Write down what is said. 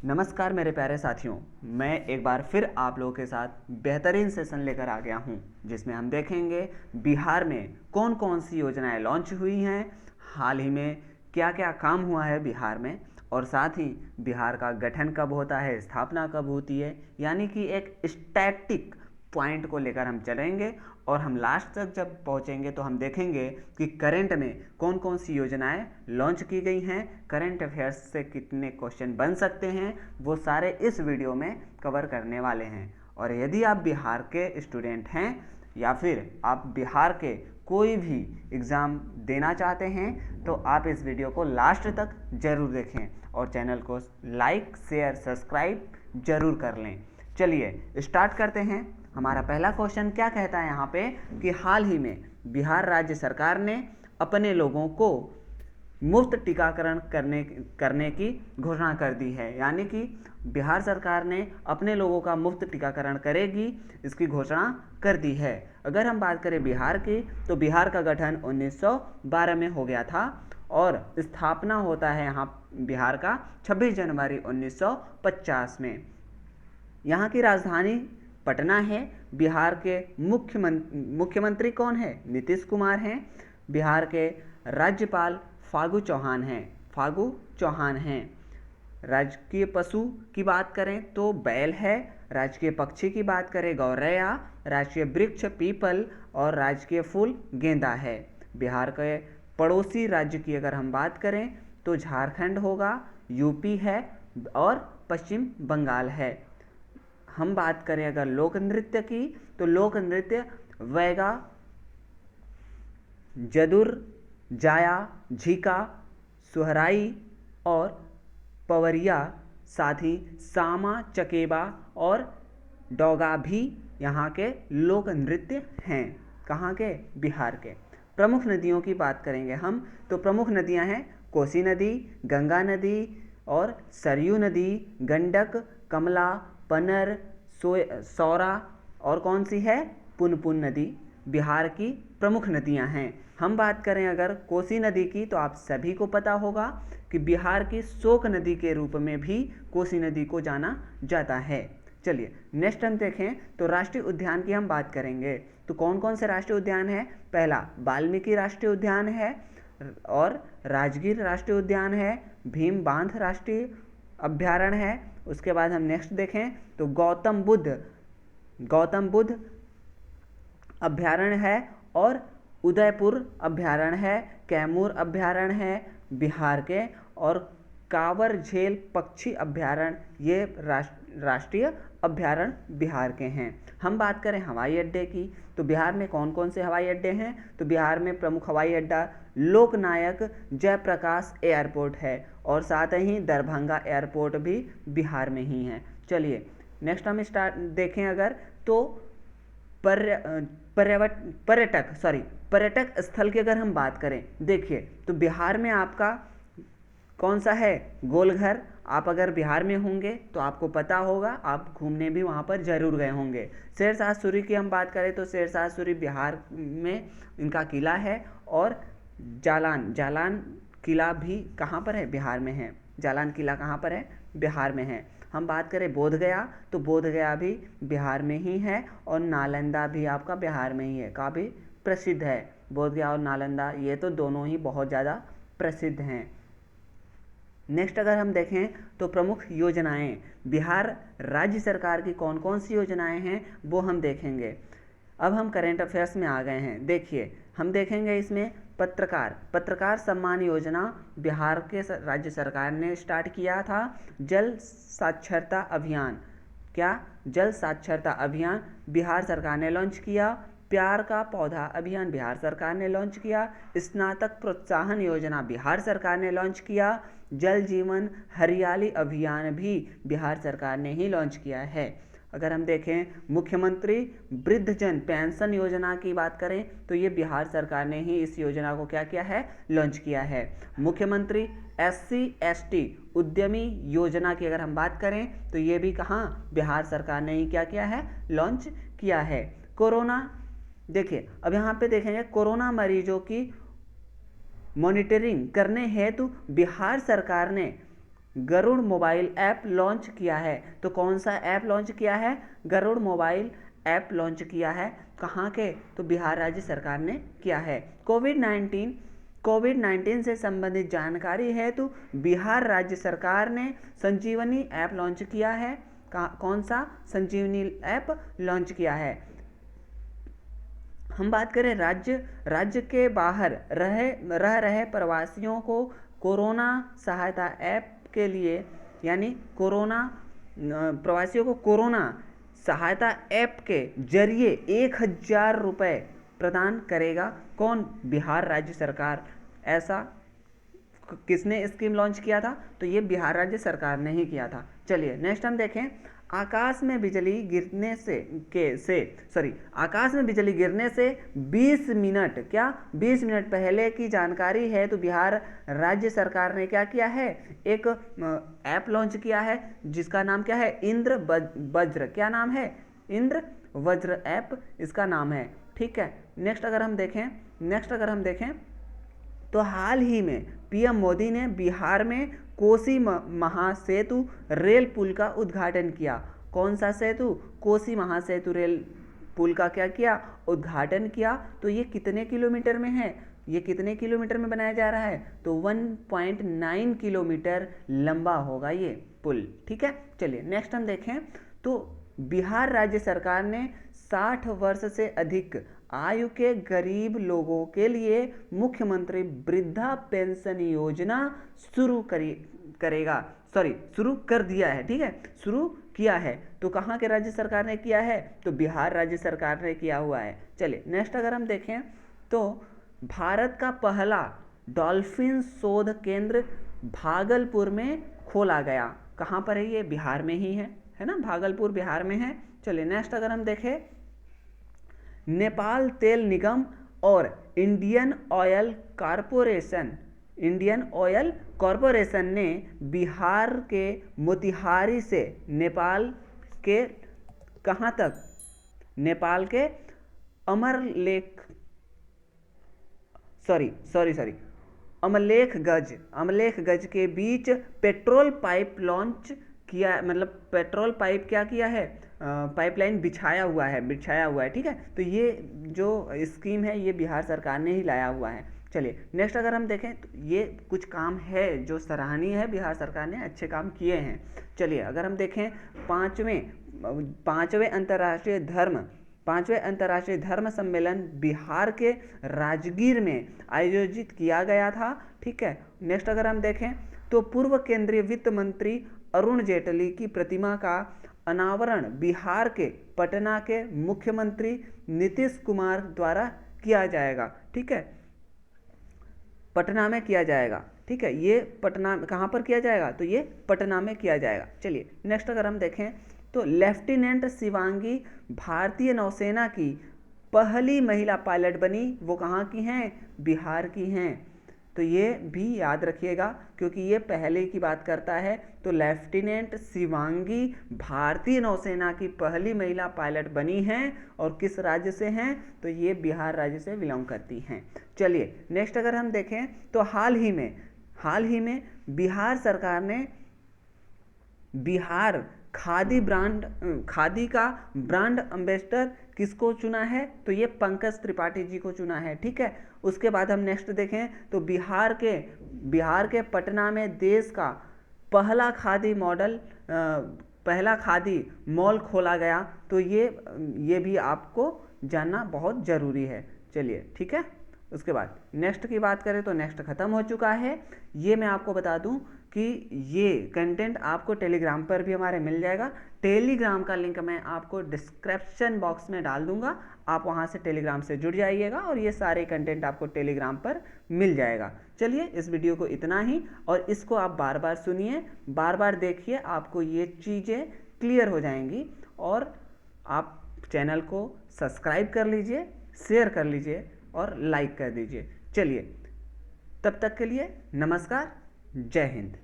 नमस्कार मेरे प्यारे साथियों, मैं एक बार फिर आप लोगों के साथ बेहतरीन सेशन लेकर आ गया हूं, जिसमें हम देखेंगे बिहार में कौन कौन सी योजनाएं लॉन्च हुई हैं, हाल ही में क्या क्या काम हुआ है बिहार में, और साथ ही बिहार का गठन कब होता है, स्थापना कब होती है, यानी कि एक स्टैटिक पॉइंट को लेकर हम चलेंगे। और हम लास्ट तक जब पहुंचेंगे तो हम देखेंगे कि करंट में कौन कौन सी योजनाएं लॉन्च की गई हैं, करंट अफेयर्स से कितने क्वेश्चन बन सकते हैं, वो सारे इस वीडियो में कवर करने वाले हैं। और यदि आप बिहार के स्टूडेंट हैं या फिर आप बिहार के कोई भी एग्ज़ाम देना चाहते हैं तो आप इस वीडियो को लास्ट तक ज़रूर देखें और चैनल को लाइक शेयर सब्सक्राइब ज़रूर कर लें। चलिए स्टार्ट करते हैं। हमारा पहला क्वेश्चन क्या कहता है यहाँ पे कि हाल ही में बिहार राज्य सरकार ने अपने लोगों को मुफ्त टीकाकरण करने की घोषणा कर दी है, यानी कि बिहार सरकार ने अपने लोगों का मुफ्त टीकाकरण करेगी, इसकी घोषणा कर दी है। अगर हम बात करें बिहार की तो बिहार का गठन 1912 में हो गया था और स्थापना होता है यहाँ बिहार का 26 जनवरी 1950 में। यहाँ की राजधानी पटना है। बिहार के मुख्यमंत्री कौन है? नीतीश कुमार हैं। बिहार के राज्यपाल फागू चौहान हैं। राजकीय पशु की बात करें तो बैल है। राजकीय पक्षी की बात करें गौरैया। राजकीय वृक्ष पीपल और राजकीय फूल गेंदा है। बिहार के पड़ोसी राज्य की अगर हम बात करें तो झारखंड होगा, यूपी है और पश्चिम बंगाल है। हम बात करें अगर लोक नृत्य की तो लोक नृत्य वैगा, जदुर, जाया, झीका, सुहराई और पवरिया, साथ ही सामा, चकेबा और डोगा भी यहाँ के लोक नृत्य हैं। कहाँ के? बिहार के। प्रमुख नदियों की बात करेंगे हम तो प्रमुख नदियाँ हैं कोसी नदी, गंगा नदी और सरयू नदी, गंडक, कमला, पनर, सौरा और कौन सी है? पुनपुन नदी बिहार की प्रमुख नदियां हैं। हम बात करें अगर कोसी नदी की तो आप सभी को पता होगा कि बिहार की शोक नदी के रूप में भी कोसी नदी को जाना जाता है। चलिए नेक्स्ट हम देखें तो राष्ट्रीय उद्यान की हम बात करेंगे तो कौन कौन से राष्ट्रीय उद्यान है? पहला वाल्मीकि राष्ट्रीय उद्यान है और राजगीर राष्ट्रीय उद्यान है, भीम बांध राष्ट्रीय अभ्यारण्य है। उसके बाद हम नेक्स्ट देखें तो गौतम बुद्ध अभ्यारण्य है और उदयपुर अभ्यारण्य है, कैमूर अभ्यारण्य है बिहार के, और कांवर झील पक्षी अभ्यारण्य ये राष्ट्रीय अभ्यारण्य बिहार के हैं। हम बात करें हवाई अड्डे की तो बिहार में कौन कौन से हवाई अड्डे हैं? तो बिहार में प्रमुख हवाई अड्डा लोकनायक जयप्रकाश एयरपोर्ट है और साथ ही दरभंगा एयरपोर्ट भी बिहार में ही है। चलिए नेक्स्ट हम देखें अगर तो पर्यटक स्थल की अगर हम बात करें, देखिए तो बिहार में आपका कौन सा है? गोलघर। आप अगर बिहार में होंगे तो आपको पता होगा, आप घूमने भी वहाँ पर जरूर गए होंगे। शेरशाह सूरी की हम बात करें तो शेरशाह सूरी बिहार में इनका किला है और जालान किला भी कहाँ पर है? बिहार में है। जालान किला कहाँ पर है? बिहार में है। हम बात करें बोधगया तो बोधगया भी बिहार में ही है और नालंदा भी आपका बिहार में ही है, काफ़ी प्रसिद्ध है। बोधगया और नालंदा ये तो दोनों ही बहुत ज़्यादा प्रसिद्ध हैं। नेक्स्ट अगर हम देखें तो प्रमुख योजनाएं बिहार राज्य सरकार की कौन कौन सी योजनाएं हैं वो हम देखेंगे। अब हम करेंट अफेयर्स में आ गए हैं। देखिए हम देखेंगे इसमें पत्रकार सम्मान योजना बिहार के राज्य सरकार ने स्टार्ट किया था। जल साक्षरता अभियान, क्या? जल साक्षरता अभियान बिहार सरकार ने लॉन्च किया। प्यार का पौधा अभियान बिहार सरकार ने लॉन्च किया। स्नातक प्रोत्साहन योजना बिहार सरकार ने लॉन्च किया। जल जीवन हरियाली अभियान भी बिहार सरकार ने ही लॉन्च किया है। अगर हम देखें मुख्यमंत्री वृद्धजन पेंशन योजना की बात करें तो ये बिहार सरकार ने ही इस योजना को क्या किया है? लॉन्च किया है। मुख्यमंत्री SC ST उद्यमी योजना की अगर हम बात करें तो ये भी कहाँ? बिहार सरकार ने ही क्या किया है? लॉन्च किया है। कोरोना, देखिए अब यहाँ पे देखेंगे कोरोना मरीजों की मॉनिटरिंग करने हेतु बिहार सरकार ने गरुड़ मोबाइल ऐप लॉन्च किया है। तो कौन सा ऐप लॉन्च किया है? गरुड़ मोबाइल ऐप लॉन्च किया है। कहाँ के? तो बिहार राज्य सरकार ने किया है। कोविड 19 से संबंधित जानकारी है तो बिहार राज्य सरकार ने संजीवनी ऐप लॉन्च किया है। कौन सा? संजीवनी ऐप लॉन्च किया है। हम बात करें राज्य के बाहर रह रहे प्रवासियों को कोरोना सहायता ऐप के लिए, यानी प्रवासियों को कोरोना सहायता ऐप के जरिए 1000 रुपये प्रदान करेगा। कौन? बिहार राज्य सरकार। ऐसा किसने स्कीम लॉन्च किया था? तो ये बिहार राज्य सरकार ने ही किया था। चलिए नेक्स्ट हम देखें। आकाश में बिजली गिरने से 20 मिनट 20 मिनट पहले की जानकारी है तो बिहार राज्य सरकार ने क्या किया है? एक ऐप लॉन्च किया है जिसका नाम क्या है? इंद्र वज्र। क्या नाम है? इंद्र वज्र ऐप इसका नाम है। ठीक है। नेक्स्ट अगर हम देखें तो हाल ही में पीएम मोदी ने बिहार में कोसी महासेतु रेल पुल का उद्घाटन किया। कौन सा सेतु? कोसी महासेतु रेल पुल का क्या किया? उद्घाटन किया। तो ये कितने किलोमीटर में है? ये कितने किलोमीटर में बनाया जा रहा है? तो 1.9 किलोमीटर लंबा होगा ये पुल। ठीक है। चलिए नेक्स्ट हम देखें तो बिहार राज्य सरकार ने 60 वर्ष से अधिक आयु के गरीब लोगों के लिए मुख्यमंत्री वृद्धा पेंशन योजना शुरू कर दिया है। ठीक है, शुरू किया है। तो कहाँ के राज्य सरकार ने किया है? तो बिहार राज्य सरकार ने किया हुआ है। चलिए नेक्स्ट अगर हम देखें तो भारत का पहला डॉल्फिन शोध केंद्र भागलपुर में खोला गया। कहाँ पर है ये? बिहार में ही है ना, भागलपुर बिहार में है। चलिए नेक्स्ट अगर हम देखें, नेपाल तेल निगम और इंडियन ऑयल कॉरपोरेशन ने बिहार के मोतिहारी से नेपाल के कहाँ तक? नेपाल के अमलेखगंज के बीच पेट्रोल पाइप लॉन्च किया, मतलब पेट्रोल पाइप क्या किया है? पाइपलाइन बिछाया हुआ है। ठीक है, तो ये जो स्कीम है ये बिहार सरकार ने ही लाया हुआ है। चलिए नेक्स्ट अगर हम देखें तो ये कुछ काम है जो सराहनीय है, बिहार सरकार ने अच्छे काम किए हैं। चलिए अगर हम देखें पांचवें अंतर्राष्ट्रीय धर्म सम्मेलन बिहार के राजगीर में आयोजित किया गया था। ठीक है। नेक्स्ट अगर हम देखें तो पूर्व केंद्रीय वित्त मंत्री अरुण जेटली की प्रतिमा का अनावरण बिहार के पटना के मुख्यमंत्री नीतीश कुमार द्वारा किया जाएगा। ठीक है, पटना में किया जाएगा। ठीक है, ये पटना कहाँ पर किया जाएगा? तो ये पटना में किया जाएगा। चलिए नेक्स्ट अगर हम देखें तो लेफ्टिनेंट शिवांगी भारतीय नौसेना की पहली महिला पायलट बनी। वो कहाँ की हैं? बिहार की हैं। तो ये भी याद रखिएगा क्योंकि ये पहले की बात करता है। तो लेफ्टिनेंट शिवांगी भारतीय नौसेना की पहली महिला पायलट बनी हैं और किस राज्य से हैं? तो ये बिहार राज्य से बिलोंग करती हैं। चलिए नेक्स्ट अगर हम देखें तो हाल ही में बिहार सरकार ने बिहार खादी का ब्रांड एम्बेसडर किसको चुना है? तो ये पंकज त्रिपाठी जी को चुना है। ठीक है, उसके बाद हम नेक्स्ट देखें तो बिहार के पटना में देश का पहला खादी मॉल खोला गया। तो ये भी आपको जानना बहुत ज़रूरी है। चलिए ठीक है, उसके बाद नेक्स्ट की बात करें तो नेक्स्ट ख़त्म हो चुका है। ये मैं आपको बता दूं कि ये कंटेंट आपको टेलीग्राम पर भी हमारे मिल जाएगा। टेलीग्राम का लिंक मैं आपको डिस्क्रिप्शन बॉक्स में डाल दूंगा, आप वहां से टेलीग्राम से जुड़ जाइएगा और ये सारे कंटेंट आपको टेलीग्राम पर मिल जाएगा। चलिए इस वीडियो को इतना ही, और इसको आप बार बार सुनिए, बार बार देखिए, आपको ये चीज़ें क्लियर हो जाएंगी। और आप चैनल को सब्सक्राइब कर लीजिए, शेयर कर लीजिए और लाइक कर दीजिए। चलिए तब तक के लिए नमस्कार, जय हिंद।